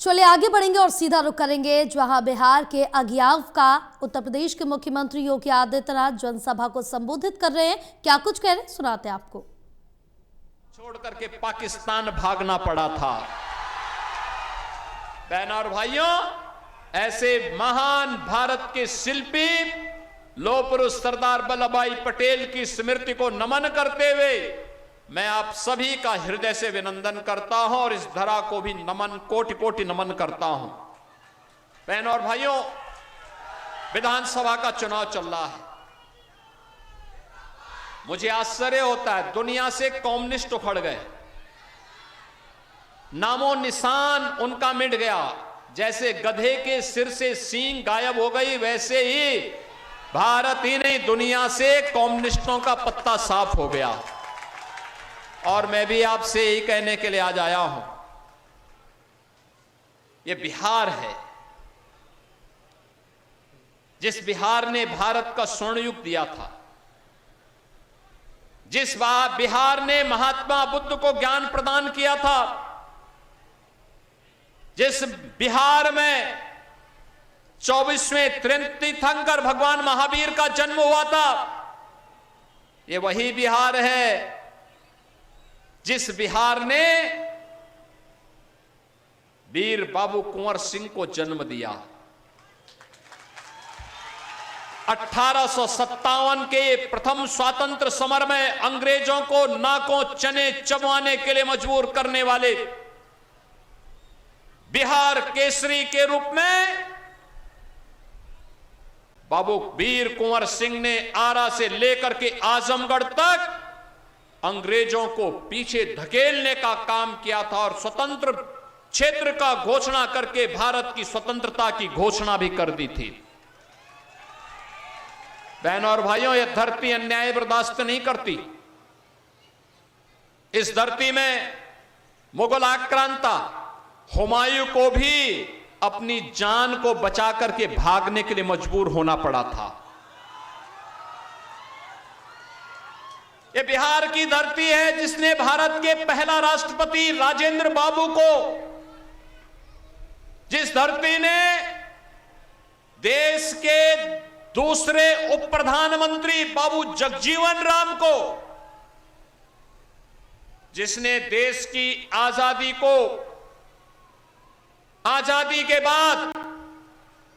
चलिए आगे बढ़ेंगे और सीधा रुख करेंगे जहां बिहार के अगियाव का उत्तर प्रदेश के मुख्यमंत्री योगी आदित्यनाथ जनसभा को संबोधित कर रहे हैं। क्या कुछ कह रहे हैं सुनाते हैं आपको। छोड़ करके पाकिस्तान भागना पड़ा था। बहनों और भाइयों, ऐसे महान भारत के शिल्पी लौह पुरुष सरदार वल्लभ भाई पटेल की स्मृति को नमन करते हुए मैं आप सभी का हृदय से अभिनंदन करता हूं और इस धरा को भी नमन, कोटि कोटि नमन करता हूं। बहनों और भाइयों, विधानसभा का चुनाव चल रहा है। मुझे आश्चर्य होता है, दुनिया से कम्युनिस्ट उखड़ गए, नामो निशान उनका मिट गया। जैसे गधे के सिर से सींग गायब हो गई, वैसे ही भारत ही नहीं दुनिया से कम्युनिस्टों का पत्ता साफ हो गया। और मैं भी आपसे यही कहने के लिए आज आया हूं, ये बिहार है, जिस बिहार ने भारत का स्वर्ण युग दिया था, जिस बिहार ने महात्मा बुद्ध को ज्ञान प्रदान किया था, जिस बिहार में 24वें तीर्थंकर भगवान महावीर का जन्म हुआ था, ये वही बिहार है जिस बिहार ने वीर बाबू कुंवर सिंह को जन्म दिया। 1857 के प्रथम स्वातंत्र समर में अंग्रेजों को नाकों चने चबवाने के लिए मजबूर करने वाले बिहार केसरी के रूप में बाबू वीर कुंवर सिंह ने आरा से लेकर के आजमगढ़ तक अंग्रेजों को पीछे धकेलने का काम किया था और स्वतंत्र क्षेत्र का घोषणा करके भारत की स्वतंत्रता की घोषणा भी कर दी थी। बहनों और भाइयों, यह धरती अन्याय बर्दाश्त नहीं करती। इस धरती में मुगल आक्रांता हुमायूं को भी अपनी जान को बचा करके भागने के लिए मजबूर होना पड़ा था। ये बिहार की धरती है जिसने भारत के पहला राष्ट्रपति राजेंद्र बाबू को, जिस धरती ने देश के दूसरे उप प्रधानमंत्री बाबू जगजीवन राम को, जिसने देश की आजादी को, आजादी के बाद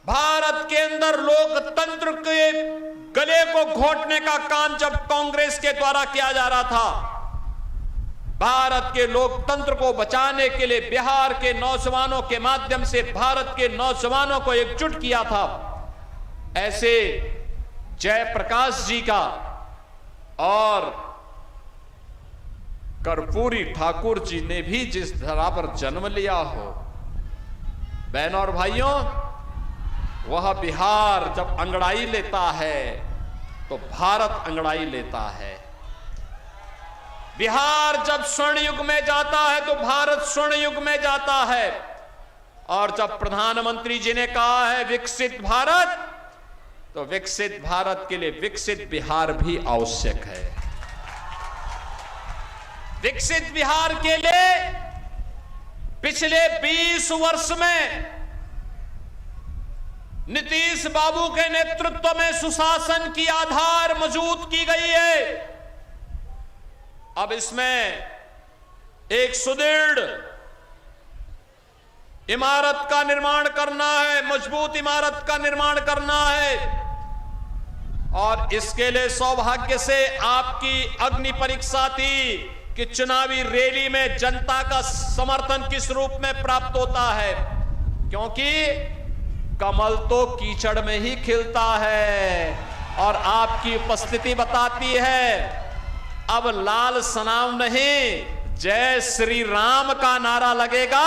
भारत के अंदर लोकतंत्र के गले को घोटने का काम जब कांग्रेस के द्वारा किया जा रहा था, भारत के लोकतंत्र को बचाने के लिए बिहार के नौजवानों के माध्यम से भारत के नौजवानों को एकजुट किया था। ऐसे जयप्रकाश जी का और कर्पूरी ठाकुर जी ने भी जिस धरा पर जन्म लिया हो, बहनों और भाइयों, वह बिहार जब अंगड़ाई लेता है तो भारत अंगड़ाई लेता है। बिहार जब स्वर्ण युग में जाता है तो भारत स्वर्ण युग में जाता है। और जब प्रधानमंत्री जी ने कहा है विकसित भारत, तो विकसित भारत के लिए विकसित बिहार भी आवश्यक है। विकसित बिहार के लिए पिछले 20 वर्ष में नीतीश बाबू के नेतृत्व में सुशासन की आधार मजबूत की गई है। अब इसमें एक सुदृढ़ इमारत का निर्माण करना है, मजबूत इमारत का निर्माण करना है। और इसके लिए सौभाग्य से आपकी अग्नि परीक्षा थी कि चुनावी रैली में जनता का समर्थन किस रूप में प्राप्त होता है, क्योंकि कमल तो कीचड़ में ही खिलता है। और आपकी उपस्थिति बताती है, अब लाल सनाम नहीं, जय श्री राम का नारा लगेगा।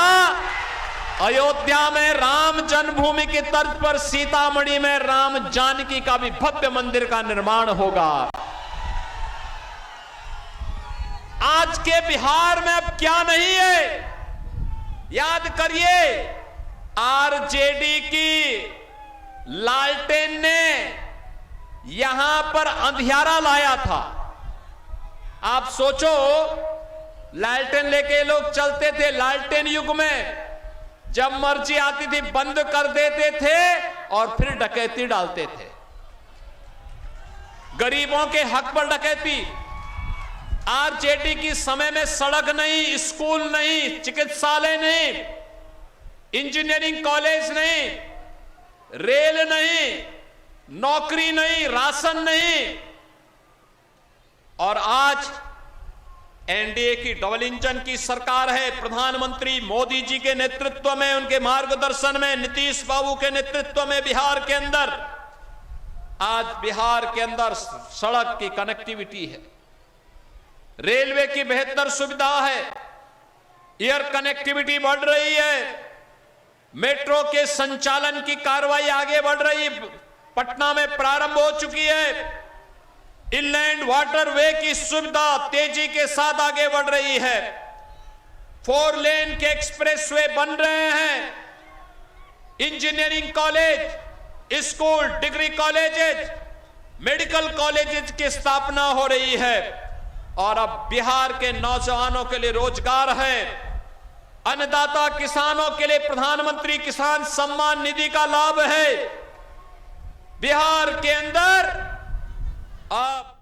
अयोध्या में राम जन्मभूमि की तर्ज पर सीतामढ़ी में राम जानकी का भी भव्य मंदिर का निर्माण होगा। आज के बिहार में अब क्या नहीं है, याद करिए, आरजेडी की लालटेन ने यहां पर अंधियारा लाया था। आप सोचो, लालटेन लेके लोग चलते थे। लालटेन युग में जब मर्जी आती थी बंद कर देते थे और फिर डकैती डालते थे। गरीबों के हक पर डकैती। आरजेडी की समय में सड़क नहीं, स्कूल नहीं, चिकित्सालय नहीं, इंजीनियरिंग कॉलेज नहीं, रेल नहीं, नौकरी नहीं, राशन नहीं। और आज एनडीए की डबल इंजन की सरकार है। प्रधानमंत्री मोदी जी के नेतृत्व में, उनके मार्गदर्शन में, नीतीश बाबू के नेतृत्व में बिहार के अंदर आज बिहार के अंदर सड़क की कनेक्टिविटी है, रेलवे की बेहतर सुविधा है, एयर कनेक्टिविटी बढ़ रही है, मेट्रो के संचालन की कार्रवाई आगे बढ़ रही है, पटना में प्रारंभ हो चुकी है, इनलैंड वाटरवे की सुविधा तेजी के साथ आगे बढ़ रही है, 4 लेन के एक्सप्रेसवे बन रहे हैं, engineering college, school, degree colleges, medical colleges की स्थापना हो रही है। और अब बिहार के नौजवानों के लिए रोजगार है, अन्नदाता किसानों के लिए प्रधानमंत्री किसान सम्मान निधि का लाभ है। बिहार के अंदर अब